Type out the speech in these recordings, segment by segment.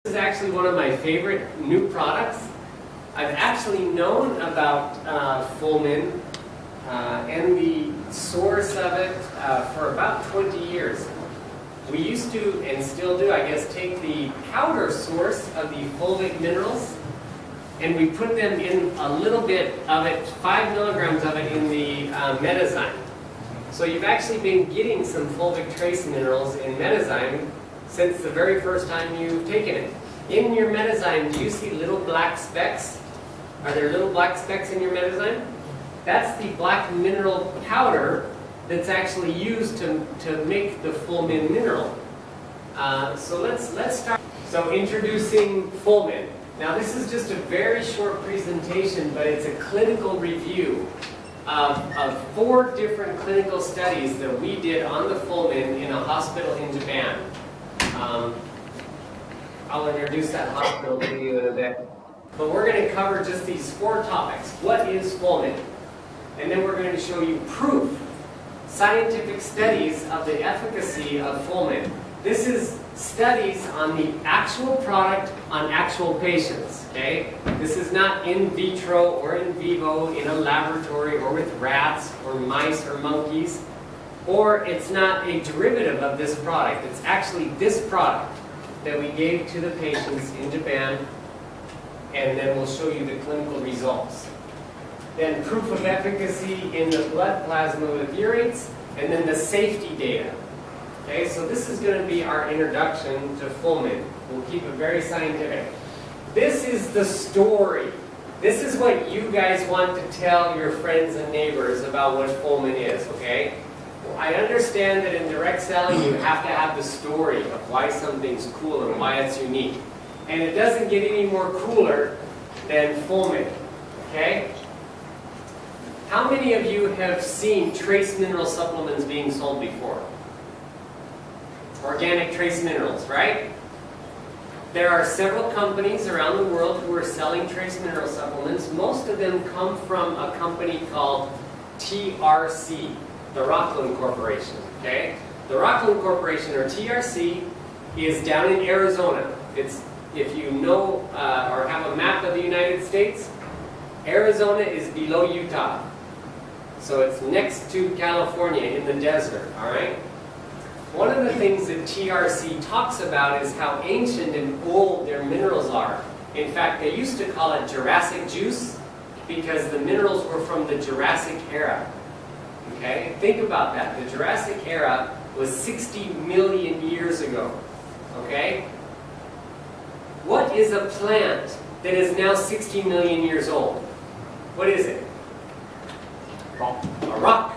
This is actually one of my favorite new products. I've actually known about Fulmin and the source of it for about 20 years. We used to, and still do, I guess, take the powder source of the Fulvic minerals and we put them in a little bit of it, 5 milligrams of it in the Metazyme. So you've actually been getting some fulvic trace minerals in Metazyme since the very first time you've taken it. In your Metazyme, do you see little black specks? Are there little black specks in your Metazyme? That's the black mineral powder that's actually used to make the Fulmin mineral. So let's start. So introducing Fulmin. Now this is just a very short presentation, but it's a clinical review of 4 different clinical studies that we did on the Fulmin in a hospital in Japan. I'll introduce that hospital to you in a bit. But we're going to cover just these 4 topics. What is Fulmin? And then we're going to show you proof, scientific studies of the efficacy of Fulmin. This is studies on the actual product on actual patients, okay? This is not in vitro or in vivo in a laboratory or with rats or mice or monkeys, or it's not a derivative of this product. It's actually this product that we gave to the patients in Japan, and then we'll show you the clinical results. Then proof of efficacy in the blood plasma with urates, and then the safety data. Okay, so this is going to be our introduction to Fulmin. We'll keep it very scientific. This is the story. This is what you guys want to tell your friends and neighbors about what Fulmin is, okay? Well, I understand that in direct selling you have to have the story of why something's cool and why it's unique. And it doesn't get any more cooler than Fulmin, okay? How many of you have seen trace mineral supplements being sold before? Organic trace minerals, right? There are several companies around the world who are selling trace mineral supplements. Most of them come from a company called TRC, the Rockland Corporation, okay? The Rockland Corporation, or TRC, is down in Arizona. It's, if you know or have a map of the United States, Arizona is below Utah. So it's next to California in the desert, all right? One of the things that TRC talks about is how ancient and old their minerals are. In fact, they used to call it Jurassic juice because the minerals were from the Jurassic era. Okay? Think about that. The Jurassic era was 60 million years ago. Okay? What is a plant that is now 60 million years old? What is it? A rock.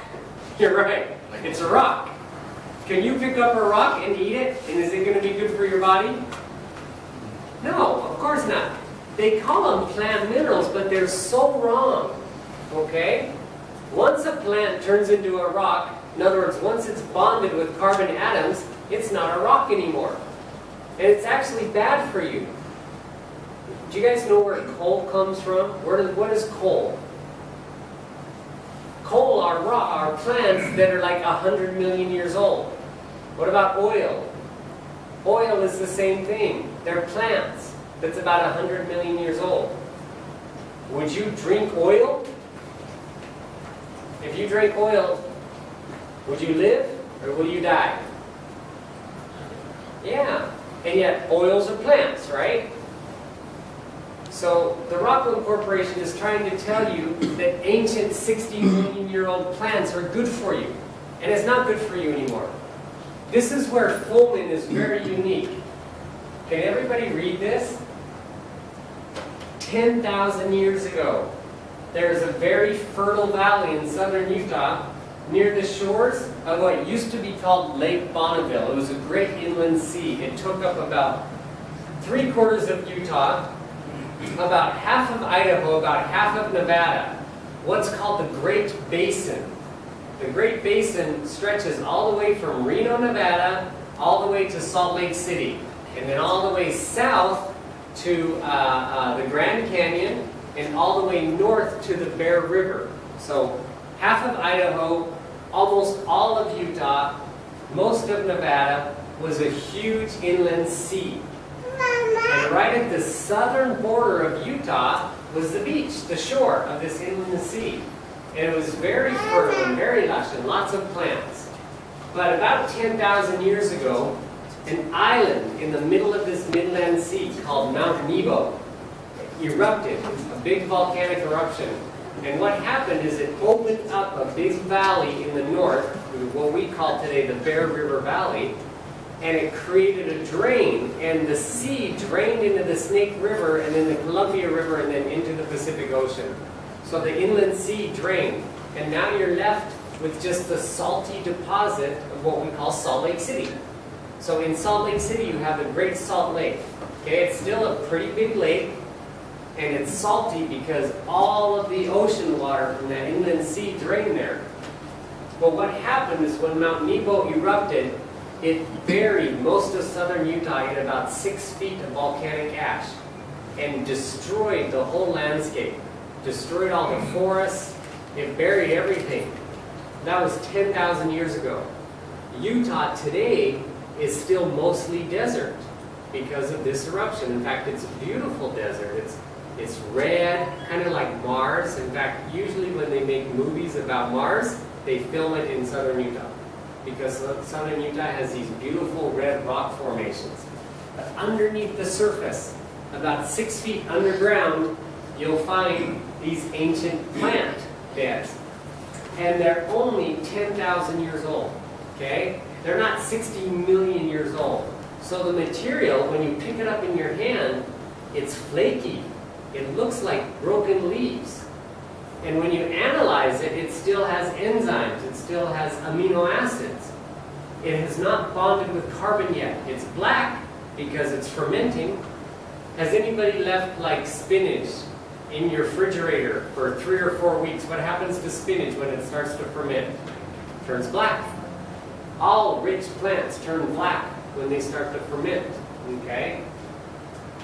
You're right. It's a rock. Can you pick up a rock and eat it? And is it going to be good for your body? No, of course not. They call them plant minerals, but they're so wrong. Okay? Once a plant turns into a rock, in other words, once it's bonded with carbon atoms, it's not a rock anymore. And it's actually bad for you. Do you guys know where coal comes from? What is coal? Coal are plants that are like 100 million years old. What about oil? Oil is the same thing. They're plants that's about 100 million years old. Would you drink oil? If you drink oil, would you live or will you die? Yeah. And yet oils are plants, right? So the Rockland Corporation is trying to tell you that ancient 60 million year old plants are good for you. And it's not good for you anymore. This is where Fulmin is very unique. Can everybody read this? 10,000 years ago, there is a very fertile valley in southern Utah near the shores of what used to be called Lake Bonneville. It was a great inland sea. It took up about 3/4 of Utah, about half of Idaho, about half of Nevada, what's called the Great Basin. The Great Basin stretches all the way from Reno, Nevada, all the way to Salt Lake City, and then all the way south to the Grand Canyon, and all the way north to the Bear River. So half of Idaho, almost all of Utah, most of Nevada was a huge inland sea. And right at the southern border of Utah was the beach, the shore of this inland sea. And it was very fertile and very lush and lots of plants. But about 10,000 years ago, an island in the middle of this midland sea called Mount Nebo erupted, a big volcanic eruption. And what happened is it opened up a big valley in the north, what we call today the Bear River Valley, and it created a drain, and the sea drained into the Snake River and then the Columbia River and then into the Pacific Ocean. So the inland sea drained, and now you're left with just the salty deposit of what we call Salt Lake City. So in Salt Lake City you have the Great Salt Lake. Okay, it's still a pretty big lake, and it's salty because all of the ocean water from that inland sea drained there. But what happened is when Mount Nebo erupted, it buried most of southern Utah in about 6 feet of volcanic ash and destroyed the whole landscape, destroyed all the forests, it buried everything. That was 10,000 years ago. Utah today is still mostly desert because of this eruption. In fact, it's a beautiful desert. It's red, kind of like Mars. In fact, usually when they make movies about Mars, they film it in southern Utah, because southern Utah has these beautiful red rock formations. But underneath the surface, about 6 feet underground, you'll find these ancient plant beds. And they're only 10,000 years old, okay? They're not 60 million years old. So the material, when you pick it up in your hand, it's flaky. It looks like broken leaves. And when you analyze it, it still has enzymes. It still has amino acids. It has not bonded with carbon yet. It's black because it's fermenting. Has anybody left like spinach in your refrigerator for 3 or 4 weeks? What happens to spinach when it starts to ferment? It turns black. All rich plants turn black when they start to ferment, okay?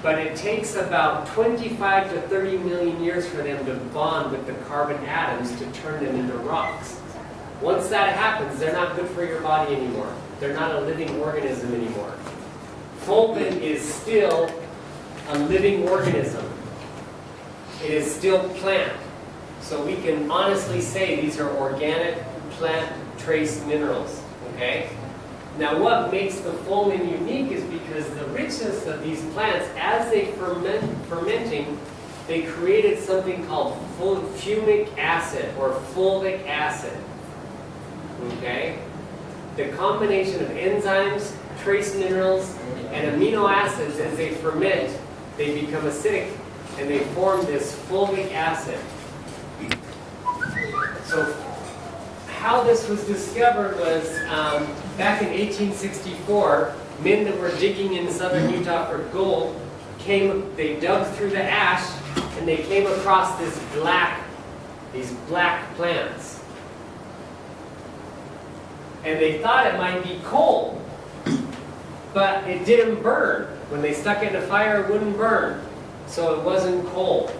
But it takes about 25 to 30 million years for them to bond with the carbon atoms to turn them into rocks. Once that happens, they're not good for your body anymore. They're not a living organism anymore. Fulmin is still a living organism. It is still plant. So we can honestly say these are organic plant trace minerals, okay? Now what makes the fulmin unique is because the richness of these plants, as they fermenting, they created something called humic acid or fulvic acid. Okay? The combination of enzymes, trace minerals, and amino acids, as they ferment, they become acidic and they form this fulvic acid. So how this was discovered was back in 1864, men that were digging in southern Utah for gold they dug through the ash and they came across these black plants. And they thought it might be coal, but it didn't burn. When they stuck it in a fire, it wouldn't burn. So it wasn't coal.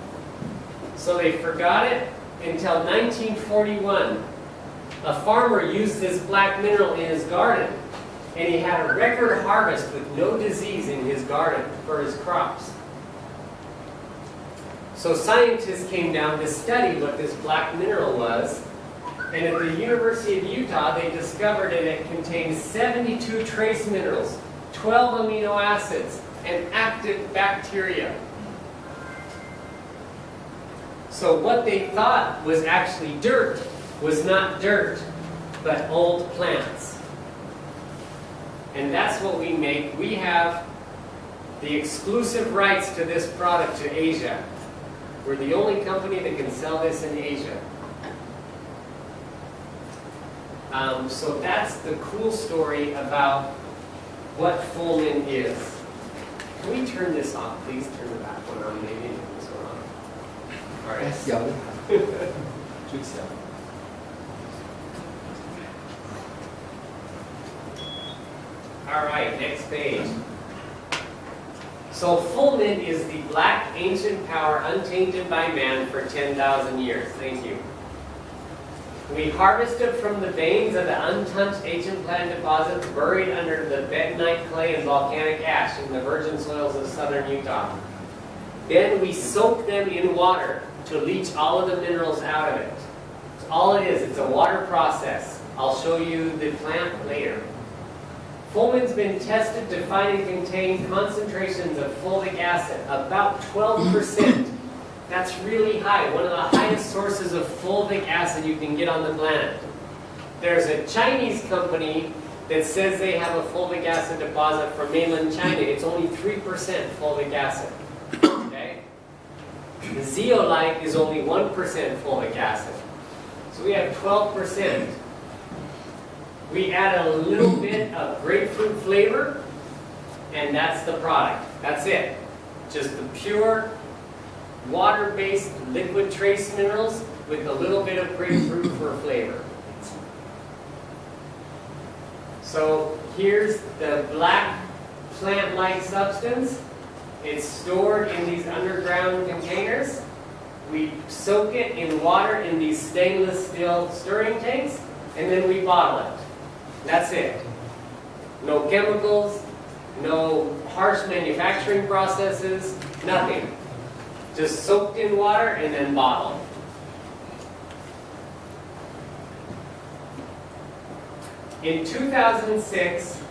So they forgot it until 1941. A farmer used this black mineral in his garden, and he had a record harvest with no disease in his garden for his crops. So scientists came down to study what this black mineral was, and at the University of Utah they discovered that it contained 72 trace minerals, 12 amino acids, and active bacteria. So what they thought was actually dirt was not dirt, but old plants. And that's what we make. We have the exclusive rights to this product to Asia. We're the only company that can sell this in Asia. So that's the cool story about what Fulmin is. Can we turn this off? Please turn the back one on, maybe. This one on. All right. 小的最小。 All right, next page. So Fulmin is the black ancient power untainted by man for 10,000 years. Thank you. We harvested from the veins of the untouched ancient plant deposits buried under the bentonite clay and volcanic ash in the virgin soils of southern Utah. Then we soak them in water to leach all of the minerals out of it. That's all it is. It's a water process. I'll show you the plant later. Fulmin's been tested to find and contain concentrations of fulvic acid, about 12%. That's really high, one of the highest sources of fulvic acid you can get on the planet. There's a Chinese company that says they have a fulvic acid deposit from mainland China. It's only 3% fulvic acid. Okay? The zeolite is only 1% fulvic acid. So we have 12%. We add a little bit of grapefruit flavor, and that's the product. That's it. Just the pure water-based liquid trace minerals with a little bit of grapefruit for flavor. So here's the black plant-like substance. It's stored in these underground containers. We soak it in water in these stainless steel stirring tanks, and then we bottle it. That's it. No chemicals, no harsh manufacturing processes, nothing. Just soaked in water and then bottled. In 2006,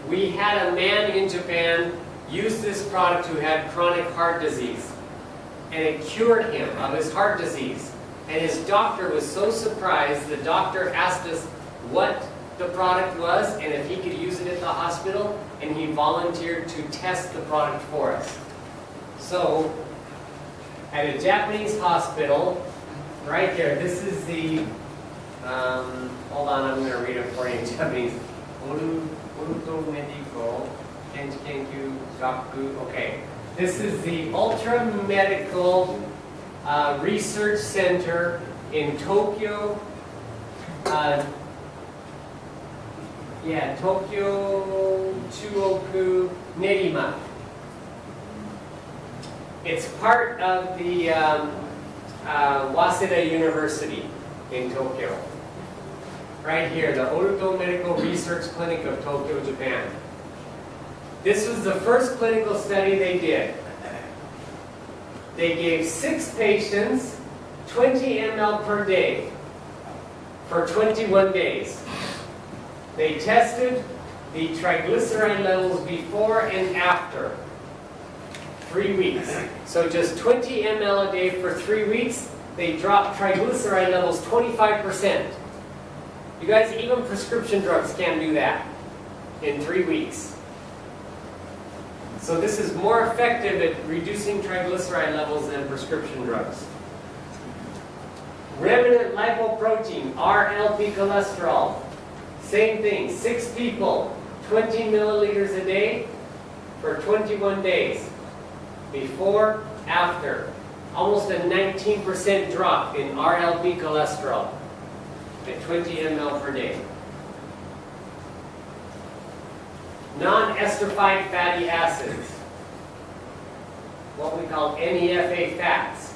we had a man in Japan use this product who had chronic heart disease. And it cured him of his heart disease. And his doctor was so surprised, the doctor asked us what the product was and if he could use it at the hospital, and he volunteered to test the product for us. So, at a Japanese hospital, right here, this is the, hold on, I'm going to read it for you in Japanese. Oruto Medical, Kenju Gaku, okay. This is the Ultra Medical Research Center in Tokyo, Tokyo Chuoku Nerima. It's part of the Waseda University in Tokyo. Right here, the Oruto Medical Research Clinic of Tokyo, Japan. This was the first clinical study they did. They gave 6 patients 20 ml per day for 21 days. They tested the triglyceride levels before and after 3 weeks. So just 20 ml a day for 3 weeks, they dropped triglyceride levels 25%. You guys, even prescription drugs can't do that in 3 weeks. So this is more effective at reducing triglyceride levels than prescription drugs. Remnant lipoprotein, RLP cholesterol. Same thing, 6 people, 20 milliliters a day for 21 days. Before, after. Almost a 19% drop in RLP cholesterol at 20 ml per day. Non-esterified fatty acids, what we call NEFA fats.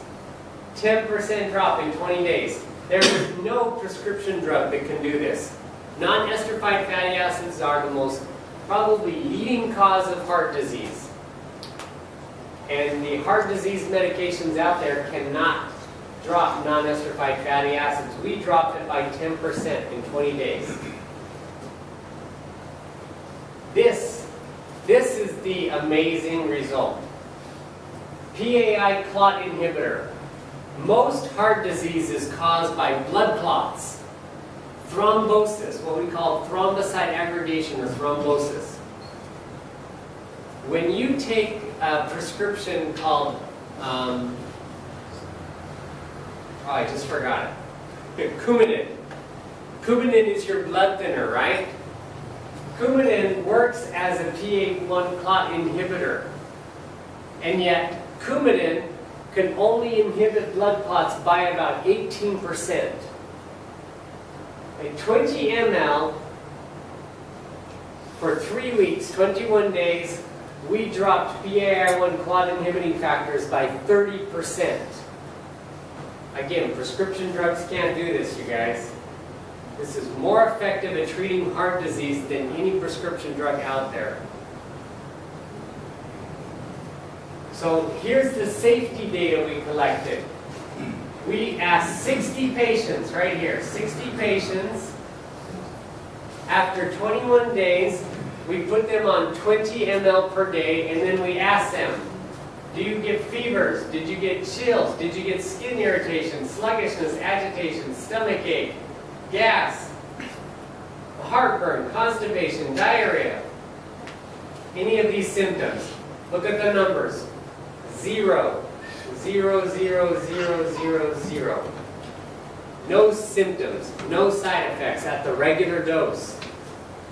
10% drop in 20 days. There is no prescription drug that can do this. Non-esterified fatty acids are the most probably leading cause of heart disease. And the heart disease medications out there cannot drop non-esterified fatty acids. We dropped it by 10% in 20 days. This is the amazing result. PAI clot inhibitor. Most heart disease is caused by blood clots. Thrombosis, what we call thrombocyte aggregation or thrombosis. When you take a prescription called, I just forgot it. Coumadin. Coumadin is your blood thinner, right? Coumadin works as a PA1 clot inhibitor. And yet, Coumadin can only inhibit blood clots by about 18%. At 20 ml for 3 weeks, 21 days, we dropped PAI1 clot inhibiting factors by 30%. Again, prescription drugs can't do this, you guys. This is more effective at treating heart disease than any prescription drug out there. So here's the safety data we collected. We asked 60 patients, right here, 60 patients. After 21 days, we put them on 20 ml per day, and then we asked them, do you get fevers? Did you get chills? Did you get skin irritation, sluggishness, agitation, stomach ache, gas, heartburn, constipation, diarrhea? Any of these symptoms? Look at the numbers. 0, 0, 0, 0, 0, 0. No symptoms, no side effects at the regular dose.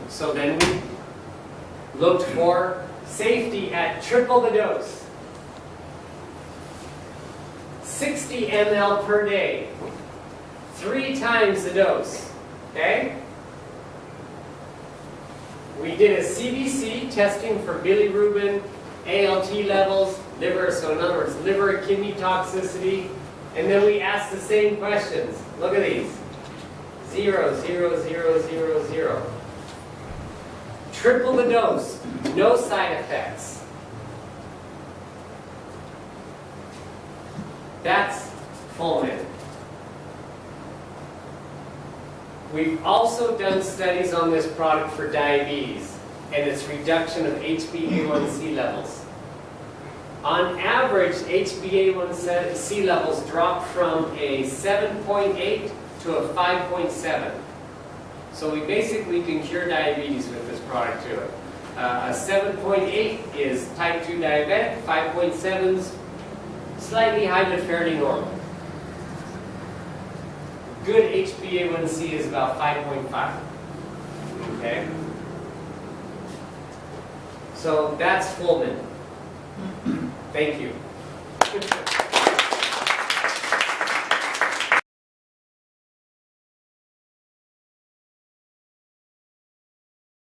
So then we looked for safety at triple the dose. 60 ml per day, 3 times the dose, okay? We did a CBC, testing for bilirubin, ALT levels, liver, so in other words, liver and kidney toxicity, and then we asked the same questions. Look at these. 0, 0, 0, 0, 0. Triple the dose, no side effects. That's Fulmin. We've also done studies on this product for diabetes and its reduction of HbA1c levels. On average, HbA1c levels dropped from a 7.8 to a 5.7. So we basically can cure diabetes with this product too. A 7.8 is type 2 diabetic, 5.7 is slightly high but fairly normal. Good HbA1c is about 5.5. Okay? So that's Fulmin. Thank you.